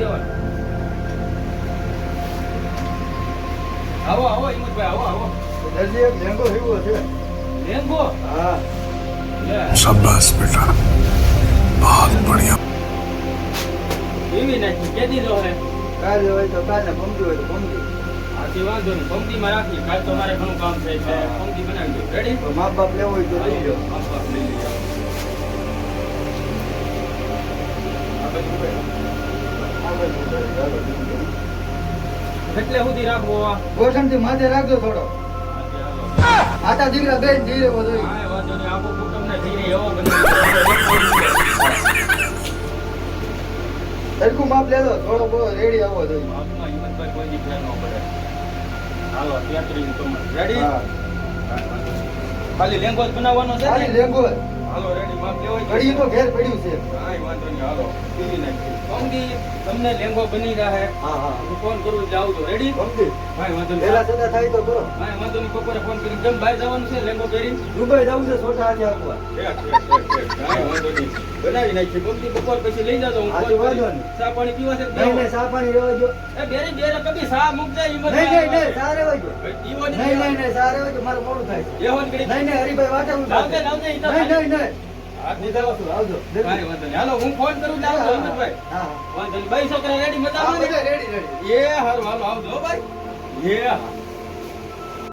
દેવાનું. આવો આવો હિંમતભાઈ આવો આવો. દરજી એક લેંગો હીવો છે. લેંગો? હા. લે. शाबाश बेटा बहुत बढ़िया એવી નાખી કેદી જો હે. કાલે હોય તો કાલે, પમદી હોય તો પમદી. આથી વાંધો નહીં. પંક્તિમાં રાખી. કાલ તો મારે ઘણું કામ છે એટલે પંક્તિ બનાવી દો. રેડી? તો મા બાપ લેવો હોય તો લઈ લો. આ બાપ લઈ લઈએ. આ બાજુ ભાઈ. આગળ વધારે, આગળ વધારે. કેટલે સુધી રાખવો આ? ગોઠણથી માથે રાખજો થોડો. આટા દીકરા બેન ધીરે બધો. હા, વાંધો નહીં. આખું કુટુંબને ધીરે એવો બનાવી. સરખું માપ લેજો, થોડો બહુ રેડી આવવો જોઈએ. બાપમાં હિંમતભાઈ કોઈ દી ફેર ન પડે. હાલો, 33 કમર. રેડી? હા. ખાલી લેંગો જ બનાવવાનો છે ખાલી ને? લેંગો જ. હાલો, રેડી. માપ લેવાય ઘડી તો ઘેર પડ્યું છે. કાંઈ વાંધો નહીં. હાલો, પીવી નાખીએ. પંક્તિ તમને લેંગો બની રહે. હા હા. હું ફોન કરું એટલે આવજો. રેડી? પમદી. કાંઈ વાંધો નહીં. પેલા સદા થાય તો કરો. કાંઈ વાંધો નહીં. બપોરે ફોન કરીને જેમ બહાર જવાનું છે લેંગો પહેરીને. દુબઈ જવું છે છોટા હાથે આપવા. કાંઈ વાંધો નહીં. બનાવી નાખીએ. પંક્તિ બપોર પછી લઈ જાજો. હું હા, ફોન તો વાંધો કરીશ. નહીં. ચા પાણી પીવા છે કે નહીં નહીં, ચા પાણી રહેવા દો. એ બેરે બેરે કદી સા મૂક જાય હિંમત. નહીં નહીં નહીં, ચા રહેવા દો. પીવો નહીં નહીં નહીં, ચા રહેવા દો, મારે મોડું થાય છે. એહોન કરી. નહીં નહીં, હરીભાઈ વાટે હું લાવજે લાવજે ઈ તો નહીં નહીં નહીં. હા, હું જાઉં છું, આવજો. કાંઈ વાંધો નહીં. હાલો, હું ફોન કરું એટલે આવજો હિંમતભાઈ. હા વાંધો નહીં. બાઈ છોકરા રેડી હા, મજામાં ને? બધા રેડી રેડી. એ હારું હાલો આવજો હો ભાઈ. એ હા.